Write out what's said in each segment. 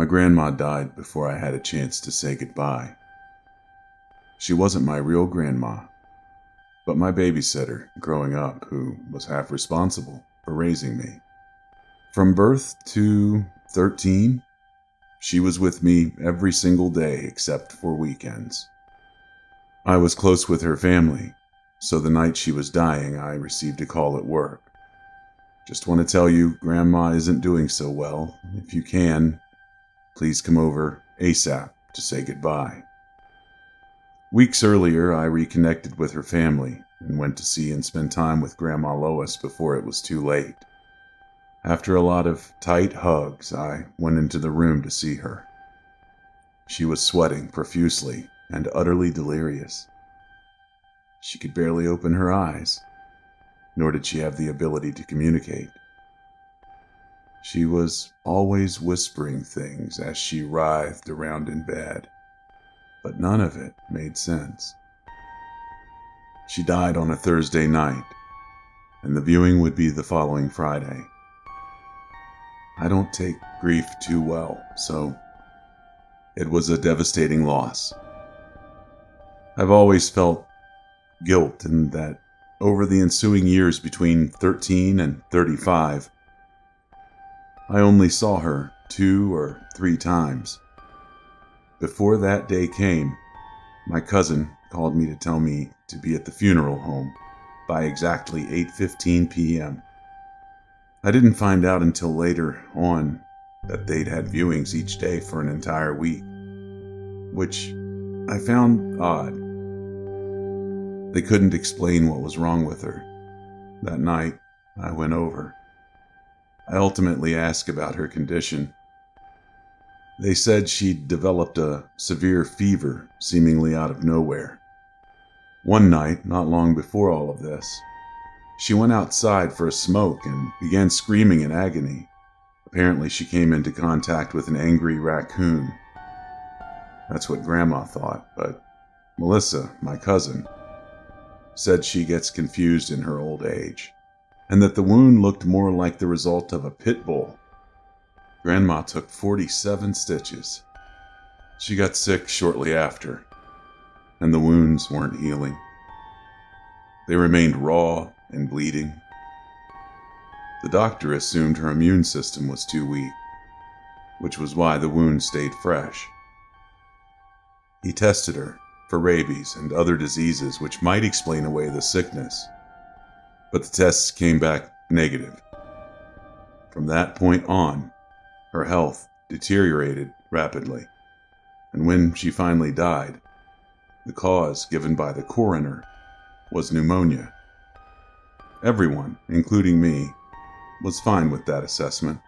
My grandma died before I had a chance to say goodbye. She wasn't my real grandma, but my babysitter growing up who was half responsible for raising me. From birth to 13, she was with me every single day except for weekends. I was close with her family, so the night she was dying, I received a call at work. Just want to tell you, Grandma isn't doing so well. If you can, please come over ASAP to say goodbye. Weeks earlier, I reconnected with her family and went to see and spend time with Grandma Lois before it was too late. After a lot of tight hugs, I went into the room to see her. She was sweating profusely and utterly delirious. She could barely open her eyes, nor did she have the ability to communicate. She was always whispering things as she writhed around in bed, but none of it made sense. She died on a Thursday night, and the viewing would be the following Friday. I don't take grief too well, so it was a devastating loss. I've always felt guilt in that over the ensuing years between 13 and 35, I only saw her 2 or 3 times. Before that day came, my cousin called me to tell me to be at the funeral home by exactly 8:15 p.m. I didn't find out until later on that they'd had viewings each day for an entire week, which I found odd. They couldn't explain what was wrong with her. That night, I went over. I ultimately asked about her condition. They said she'd developed a severe fever, seemingly out of nowhere. One night, not long before all of this, she went outside for a smoke and began screaming in agony. Apparently, she came into contact with an angry raccoon. That's what Grandma thought, but Melissa, my cousin, said she gets confused in her old age, and that the wound looked more like the result of a pit bull. Grandma took 47 stitches. She got sick shortly after, and the wounds weren't healing. They remained raw and bleeding. The doctor assumed her immune system was too weak, which was why the wound stayed fresh. He tested her for rabies and other diseases which might explain away the sickness, but the tests came back negative. From that point on, her health deteriorated rapidly, and when she finally died, the cause given by the coroner was pneumonia. Everyone, including me, was fine with that assessment,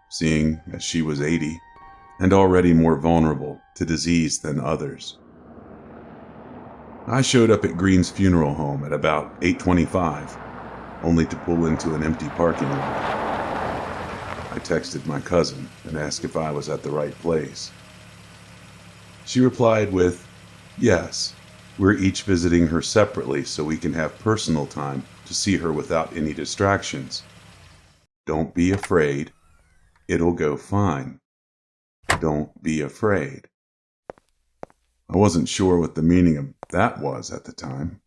seeing as she was 80 and already more vulnerable to disease than others. I showed up at Green's funeral home at about 8:25, only to pull into an empty parking lot. I texted my cousin and asked if I was at the right place. She replied with, "Yes, we're each visiting her separately so we can have personal time to see her without any distractions. Don't be afraid. It'll go fine. Don't be afraid." I wasn't sure what the meaning of that was at the time.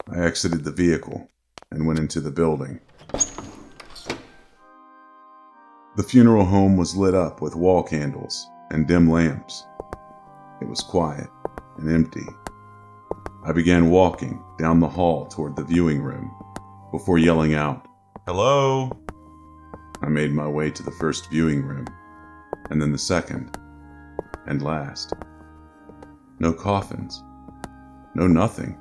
I exited the vehicle and went into the building. The funeral home was lit up with wall candles and dim lamps. It was quiet and empty. I began walking down the hall toward the viewing room before yelling out, "Hello!" I made my way to the first viewing room, and then the second, and last. No coffins. No nothing.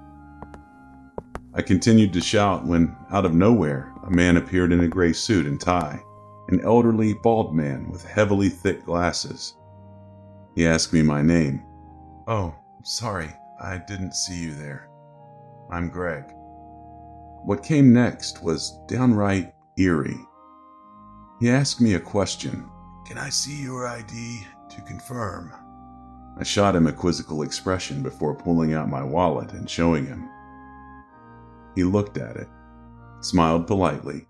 I continued to shout when, out of nowhere, a man appeared in a gray suit and tie, an elderly, bald man with heavily thick glasses. He asked me my name. "Oh, sorry, I didn't see you there. I'm Greg." What came next was downright eerie. He asked me a question. "Can I see your ID to confirm?" I shot him a quizzical expression before pulling out my wallet and showing him. He looked at it, smiled politely,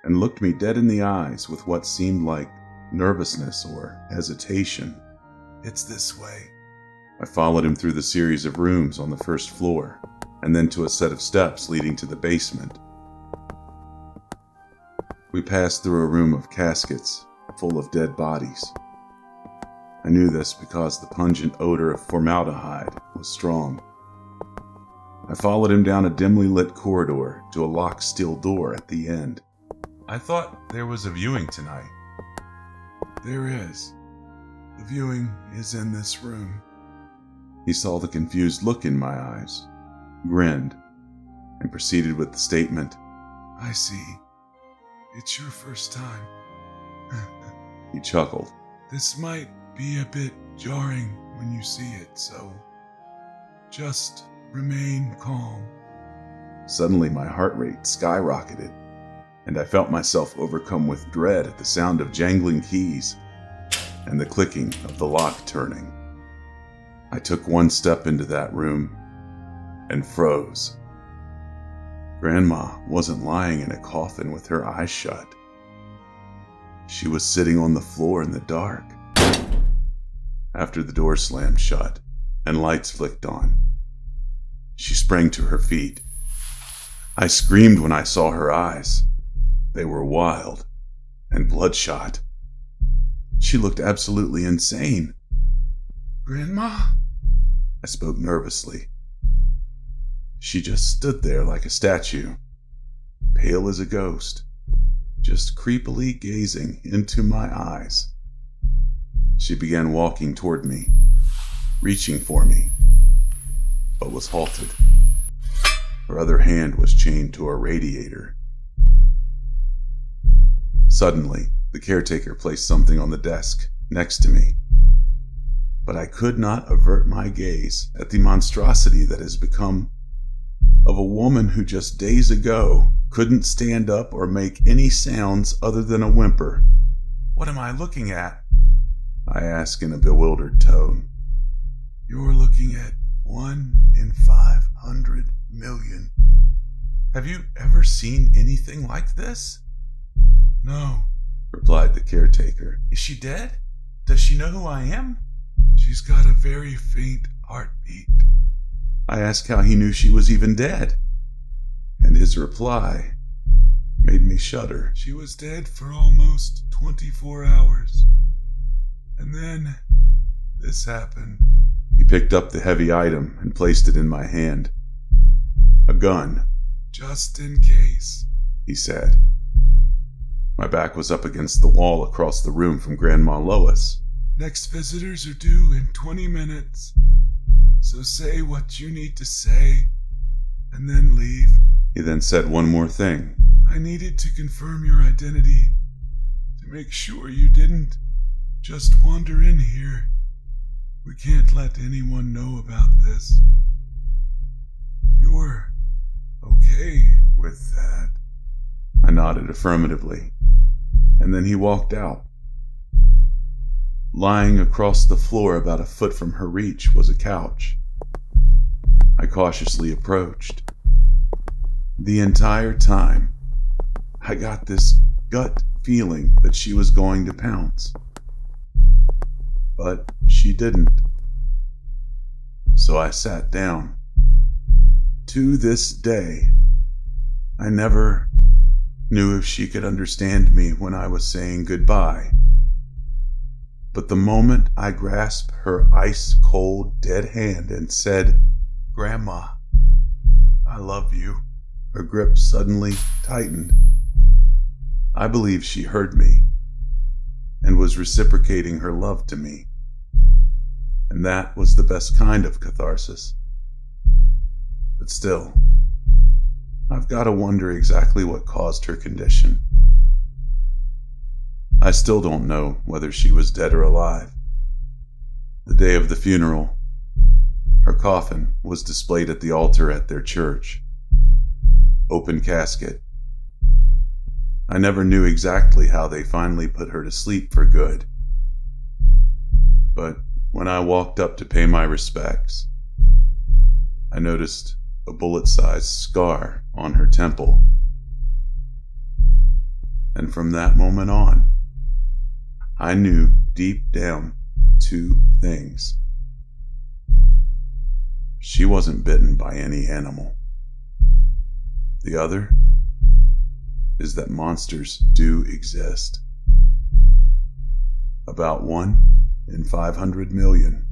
and looked me dead in the eyes with what seemed like nervousness or hesitation. It's this way. I followed him through the series of rooms on the first floor, and then to a set of steps leading to the basement. We passed through a room of caskets full of dead bodies. I knew this because the pungent odor of formaldehyde was strong. I followed him down a dimly lit corridor to a locked steel door at the end. I thought there was a viewing tonight. There is. The viewing is in this room. He saw the confused look in my eyes, grinned, and proceeded with the statement, I see. It's your first time. He chuckled. This might be a bit jarring when you see it, so just remain calm. Suddenly my heart rate skyrocketed, and I felt myself overcome with dread at the sound of jangling keys and the clicking of the lock turning. I took one step into that room and froze. Grandma wasn't lying in a coffin with her eyes shut. She was sitting on the floor in the dark. After the door slammed shut and lights flicked on, she sprang to her feet. I screamed when I saw her eyes. They were wild and bloodshot. She looked absolutely insane. Grandma? I spoke nervously. She just stood there like a statue, pale as a ghost, just creepily gazing into my eyes. She began walking toward me, reaching for me, but was halted. Her other hand was chained to a radiator. Suddenly, the caretaker placed something on the desk next to me, but I could not avert my gaze at the monstrosity that has become of a woman who just days ago couldn't stand up or make any sounds other than a whimper. What am I looking at? I asked in a bewildered tone. You're looking at 1 in 500 million. Have you ever seen anything like this? No, replied the caretaker. Is she dead? Does she know who I am? She's got a very faint heartbeat. I asked how he knew she was even dead, and his reply made me shudder. She was dead for almost 24 hours. And then this happened. He picked up the heavy item and placed it in my hand. A gun. Just in case, he said. My back was up against the wall across the room from Grandma Lois. Next visitors are due in 20 minutes. So say what you need to say, and then leave. He then said one more thing. I needed to confirm your identity, to make sure you didn't just wander in here. We can't let anyone know about this. You're okay with that? I nodded affirmatively, and then he walked out. Lying across the floor about a foot from her reach was a couch. I cautiously approached. The entire time, I got this gut feeling that she was going to pounce. But she didn't. So I sat down. To this day, I never knew if she could understand me when I was saying goodbye. But the moment I grasped her ice-cold, dead hand and said, "Grandma, I love you," her grip suddenly tightened. I believe she heard me and was reciprocating her love to me. And that was the best kind of catharsis. But still, I've got to wonder exactly what caused her condition. I still don't know whether she was dead or alive. The day of the funeral, her coffin was displayed at the altar at their church. Open casket. I never knew exactly how they finally put her to sleep for good. But when I walked up to pay my respects, I noticed a bullet-sized scar on her temple. And from that moment on, I knew deep down two things. She wasn't bitten by any animal. The other is that monsters do exist. About 1 in 500 million.